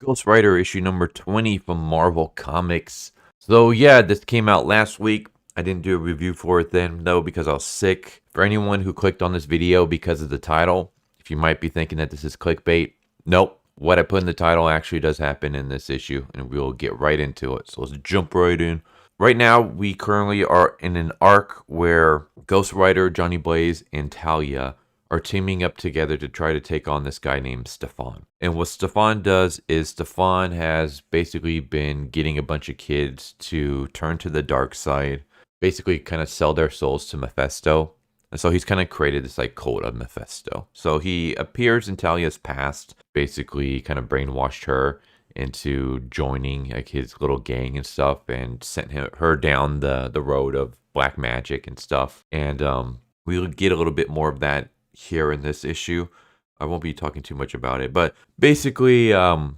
Ghost Rider issue number 20 from Marvel Comics. So yeah, this came out last week. I didn't do a review for it then, though, because I was sick. For anyone who clicked on this video because of the title, if you might be thinking that this is clickbait, nope. What I put in the title actually does happen in this issue, and we'll get right into it. So let's jump right in. Right now, we currently are in an arc where Ghost Rider, Johnny Blaze, and Talia are teaming up together to try to take on this guy named Stefan. And what Stefan does is Stefan has basically been getting a bunch of kids to turn to the dark side, basically kind of sell their souls to Mephisto. And so he's kind of created this like cult of Mephisto. So he appears in Talia's past, basically kind of brainwashed her into joining like his little gang and stuff, and sent her down the road of black magic and stuff. And we'll get a little bit more of that here in this issue. I won't be talking too much about it, but basically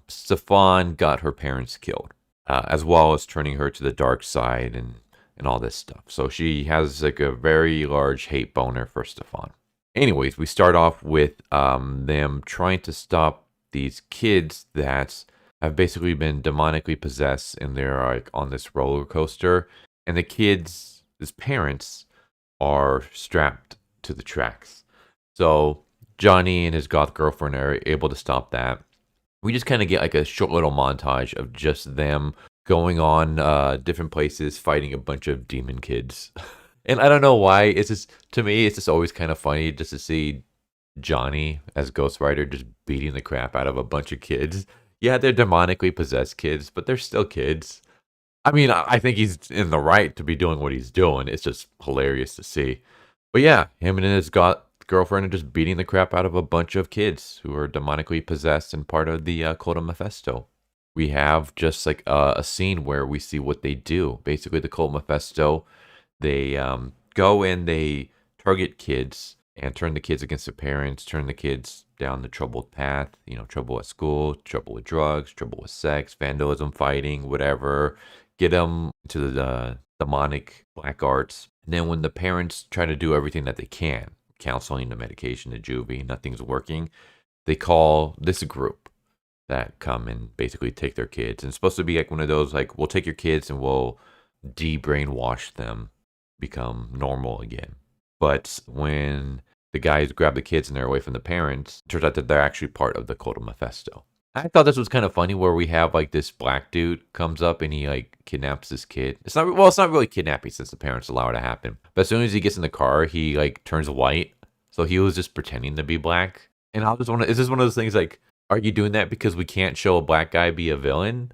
Stefan got her parents killed, as well as turning her to the dark side and all this stuff. So she has like a very large hate boner for Stefan. Anyways, we start off with them trying to stop these kids that have basically been demonically possessed, and they're like on this roller coaster, and the kids, his parents, are strapped to the tracks. So Johnny and his goth girlfriend are able to stop that. We just kind of get like a short little montage of just them going on different places, fighting a bunch of demon kids. And I don't know why. It's just, to me, it's just always kind of funny just to see Johnny as Ghost Rider just beating the crap out of a bunch of kids. Yeah, they're demonically possessed kids, but they're still kids. I mean, I think he's in the right to be doing what he's doing. It's just hilarious to see. But yeah, him and his girlfriend are just beating the crap out of a bunch of kids who are demonically possessed and part of the Cult of Mephisto. We have just like a scene where we see what they do. Basically, the Cult of Mephisto, they go and they target kids and turn the kids against their parents, turn the kids down the troubled path, trouble at school, trouble with drugs, trouble with sex, vandalism, fighting, whatever. Get them into the demonic black arts. And then when the parents try to do everything that they can, counseling, the medication, the juvie, nothing's working, they call this group that come and basically take their kids. And it's supposed to be like one of those, like, we'll take your kids and we'll de-brainwash them, become normal again. But when the guys grab the kids and they're away from the parents, it turns out that they're actually part of the Cult of Mephisto. I thought this was kind of funny where we have like this black dude comes up and he like kidnaps this kid. It's not really kidnapping since the parents allow it to happen. But as soon as he gets in the car, he like turns white. So he was just pretending to be black. And I just is this one of those things like, are you doing that because we can't show a black guy be a villain?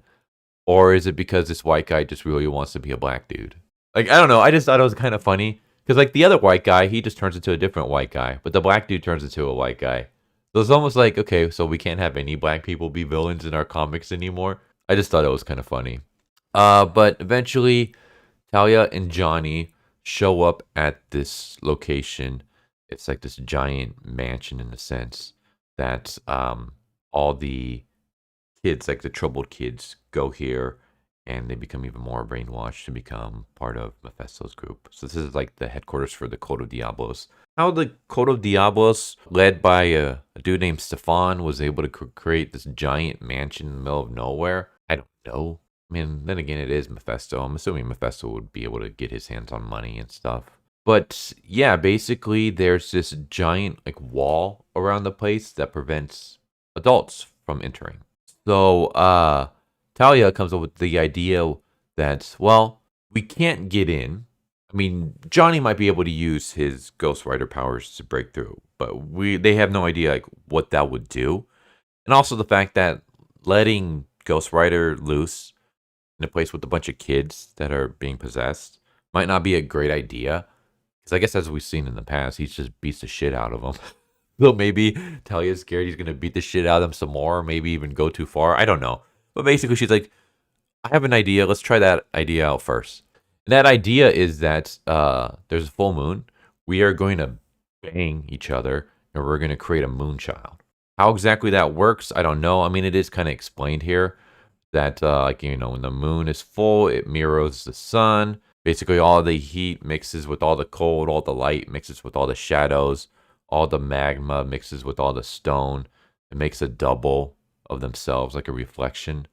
Or is it because this white guy just really wants to be a black dude? Like, I don't know. I just thought it was kind of funny. Because, like, the other white guy, he just turns into a different white guy. But the black dude turns into a white guy. So it's almost like, okay, so we can't have any black people be villains in our comics anymore. I just thought it was kind of funny. But eventually, Talia and Johnny show up at this location. It's like this giant mansion in a sense that all the kids, like the troubled kids, go here. And they become even more brainwashed to become part of Mephisto's group. So this is like the headquarters for the Cult of Diablos. How the Cult of Diablos, led by a dude named Stefan, was able to create this giant mansion in the middle of nowhere, I don't know. I mean, then again, it is Mephisto. I'm assuming Mephisto would be able to get his hands on money and stuff. But yeah, basically there's this giant like wall around the place that prevents adults from entering. So, Talia comes up with the idea that, well, we can't get in. I mean, Johnny might be able to use his Ghost Rider powers to break through, but they have no idea like what that would do. And also the fact that letting Ghost Rider loose in a place with a bunch of kids that are being possessed might not be a great idea. Because I guess as we've seen in the past, he just beats the shit out of them. So maybe Talia's scared he's going to beat the shit out of them some more, or maybe even go too far. I don't know. But basically, she's like, I have an idea. Let's try that idea out first. And that idea is that there's a full moon. We are going to bang each other, and we're going to create a moon child. How exactly that works, I don't know. I mean, it is kind of explained here that, when the moon is full, it mirrors the sun. Basically, all the heat mixes with all the cold, all the light mixes with all the shadows, all the magma mixes with all the stone. It makes a double of themselves, like a reflection.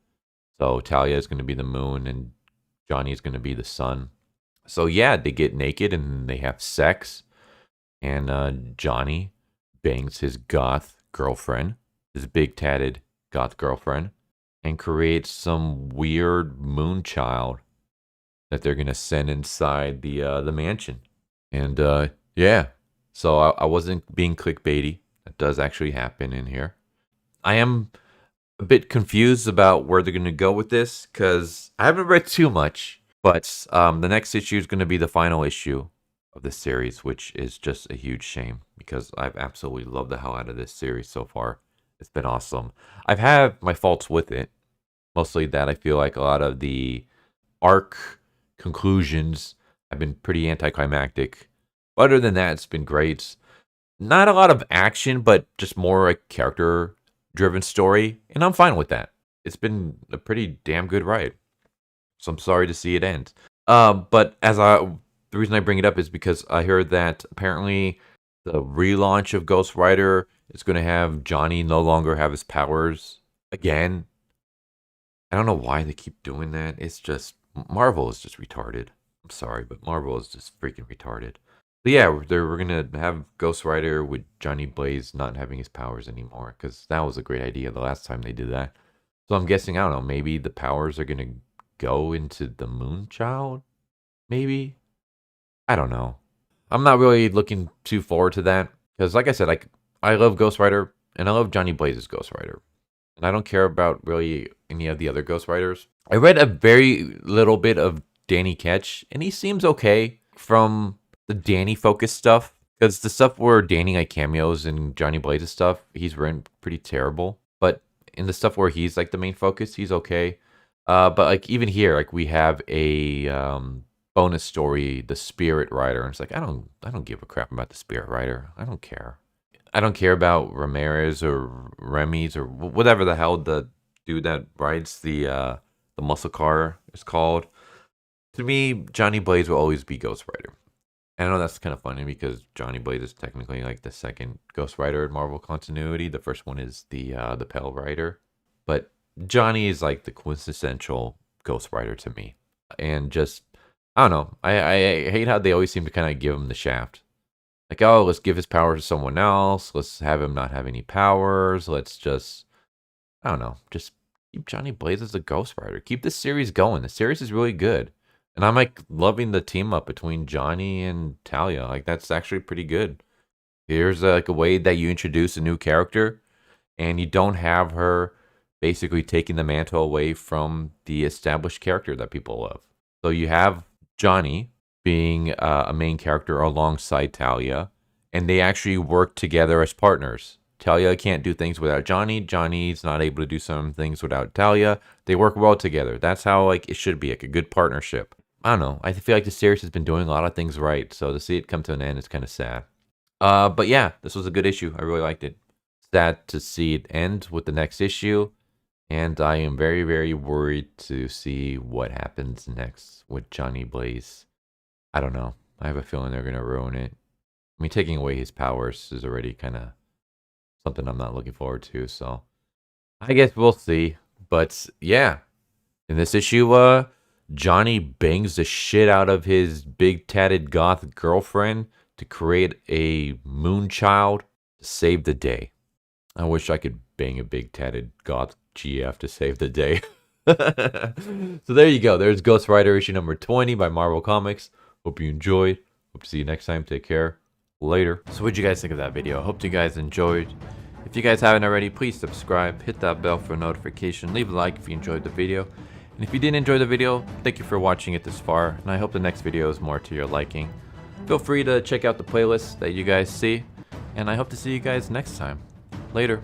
So Talia is going to be the moon and Johnny is going to be the sun. So yeah, they get naked and they have sex. And Johnny bangs his goth girlfriend, his big tatted goth girlfriend, and creates some weird moon child that they're going to send inside the mansion. And yeah, so I wasn't being clickbaity. That does actually happen in here. I am a bit confused about where they're going to go with this because I haven't read too much. But the next issue is going to be the final issue of the series, which is just a huge shame because I've absolutely loved the hell out of this series so far. It's been awesome. I've had my faults with it. Mostly that I feel like a lot of the arc conclusions have been pretty anticlimactic. But other than that, it's been great. Not a lot of action, but just more a character-driven story. And I'm fine with that. It's been a pretty damn good ride. So I'm sorry to see it end. But the reason I bring it up is because I heard that apparently the relaunch of Ghost Rider is going to have Johnny no longer have his powers again. I don't know why they keep doing that. It's just, Marvel is just retarded. I'm sorry, but Marvel is just freaking retarded. But yeah, we're going to have Ghost Rider with Johnny Blaze not having his powers anymore, because that was a great idea the last time they did that. So I'm guessing, I don't know, maybe the powers are going to go into the Moonchild? Maybe? I don't know. I'm not really looking too forward to that, because like I said, I love Ghost Rider, and I love Johnny Blaze's Ghost Rider. And I don't care about really any of the other Ghost Riders. I read a very little bit of Danny Ketch, and he seems okay from the Danny focused stuff. Because the stuff where Danny like cameos and Johnny Blaze's stuff, he's written pretty terrible. But in the stuff where he's like the main focus, he's okay. But like even here, like we have a bonus story, the Spirit Rider, and it's like I don't give a crap about the Spirit Rider. I don't care. I don't care about Ramirez or Remy's or whatever the hell the dude that rides the muscle car is called. To me, Johnny Blaze will always be Ghost Rider. I know that's kind of funny because Johnny Blaze is technically like the second Ghost Rider in Marvel continuity. The first one is the Pale Rider, but Johnny is like the quintessential Ghost Rider to me. And just I don't know. I hate how they always seem to kind of give him the shaft. Like, oh, let's give his powers to someone else. Let's have him not have any powers. Let's just, I don't know, just keep Johnny Blaze as a Ghost Rider. Keep this series going. The series is really good. And I'm like loving the team up between Johnny and Talia. Like, that's actually pretty good. Here's like a way that you introduce a new character and you don't have her basically taking the mantle away from the established character that people love. So you have Johnny being a main character alongside Talia, and they actually work together as partners. Talia can't do things without Johnny. Johnny's not able to do some things without Talia. They work well together. That's how like it should be, like a good partnership. I don't know. I feel like the series has been doing a lot of things right, so to see it come to an end is kind of sad. But yeah, this was a good issue. I really liked it. Sad to see it end with the next issue, and I am very, very worried to see what happens next with Johnny Blaze. I don't know. I have a feeling they're going to ruin it. I mean, taking away his powers is already kind of something I'm not looking forward to, so I guess we'll see. But yeah, in this issue, Johnny bangs the shit out of his big tatted goth girlfriend to create a moonchild to save the day. I wish I could bang a big tatted goth GF to save the day. So there you go. There's Ghost Rider issue number 20 by Marvel Comics. Hope you enjoyed. Hope to see you next time. Take care. Later. So what'd you guys think of that video? Hope you guys enjoyed. If you guys haven't already, please subscribe. Hit that bell for a notification. Leave a like if you enjoyed the video. And if you didn't enjoy the video, thank you for watching it this far. And I hope the next video is more to your liking. Feel free to check out the playlist that you guys see. And I hope to see you guys next time. Later.